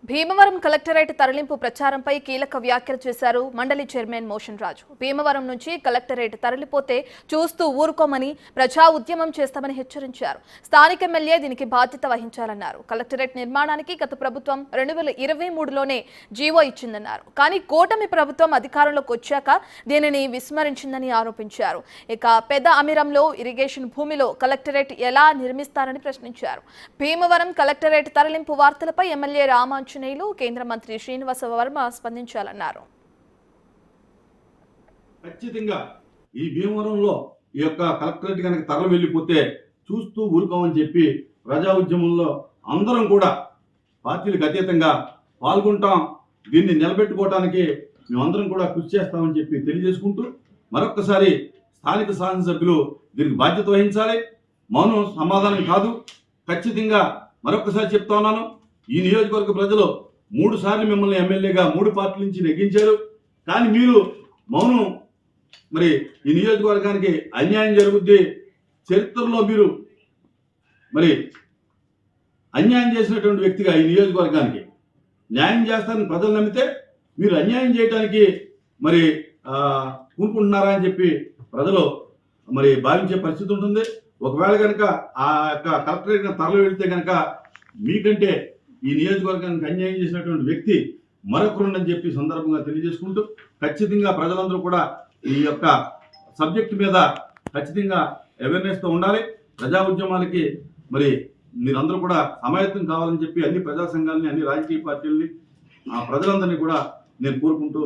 Bhimavaram collectorate తరలింపు ప్రచారంపై కీలక వ్యాఖ్యలు చేశారు మండలి చైర్మన్ మోషన్ రాజు. భీమవరం నుంచి కలెక్టరేట్ తరలిపోతే చూస్తూ ఊరుకోమని ప్రజా ఉద్యమం చేస్తామని హెచ్చరించారు. స్థానిక ఎమ్మెల్యే దీనికి బాధ్యత వహించాలన్నారు. కలెక్టరేట్ నిర్మాణానికి గత ప్రభుత్వం 2023లోనే జీవో ఇచ్చిందన్నారు. కానీ కూటమి ప్రభుత్వం అధికారంలోకి వచ్చాక దీనిని విస్మరించిందని ఆరోపించారు. ఇక పెద్ద అమీరంలో ఇరిగేషన్ భూమిలో కలెక్టరేట్ ఎలా నిర్మిస్తారని ప్రశ్నించారు. భీమవరం కలెక్టరేట్ తరలింపు వార్తలపై ఎమ్మెల్యే రామాంజనేయులు కేంద్ర మంత్రి శ్రీనివాస వర్మ స్పందించాలన్నారు. ఖచ్చితంగా ఈ భీమవరంలో ఈ యొక్క కలెక్టరేట్ కనుక తరలి వెళ్ళిపోతే చూస్తూ ఊరుకోమని చెప్పి ప్రజా ఉద్యమంలో అందరం కూడా పార్టీలకు అతీతంగా పాల్గొంటాం. దీన్ని నిలబెట్టుకోవడానికి మేమందరం కూడా కృషి చేస్తామని చెప్పి తెలియజేసుకుంటూ మరొక్కసారి స్థానిక శాసనసభ్యులు దీనికి బాధ్యత వహించాలి. మౌనం సమాధానం కాదు. ఖచ్చితంగా మరొక్కసారి చెప్తా ఉన్నాను, ఈ నియోజకవర్గ ప్రజలు 3 సార్లు మిమ్మల్ని ఎమ్మెల్యేగా 3 పార్టీల నుంచి నెగ్గించారు. కానీ మీరు మౌనం. మరి ఈ నియోజకవర్గానికి అన్యాయం జరుగుద్ది. చరిత్రలో మీరు మరి అన్యాయం చేసినటువంటి వ్యక్తిగా ఈ నియోజకవర్గానికి న్యాయం చేస్తారని ప్రజలు నమ్మితే మీరు అన్యాయం చేయడానికి మరి కూనుకుంటున్నారా అని చెప్పి ప్రజలు మరి భావించే పరిస్థితి ఉంటుంది. ఒకవేళ కనుక ఆ యొక్క కలెక్టరేట్ తరలి వెళితే కనుక మీకంటే ఈ నియోజకవర్గానికి అన్యాయం చేసినటువంటి వ్యక్తి మరొకరుండని చెప్పి సందర్భంగా తెలియజేసుకుంటూ ఖచ్చితంగా ప్రజలందరూ కూడా ఈ యొక్క సబ్జెక్టు మీద ఖచ్చితంగా అవేర్నెస్తో ఉండాలి. ప్రజా ఉద్యమాలకి మరి మీరందరూ కూడా సమాయత్తం కావాలని చెప్పి అన్ని ప్రజా సంఘాలని, అన్ని రాజకీయ పార్టీలని, ప్రజలందరినీ కూడా నేను కోరుకుంటూ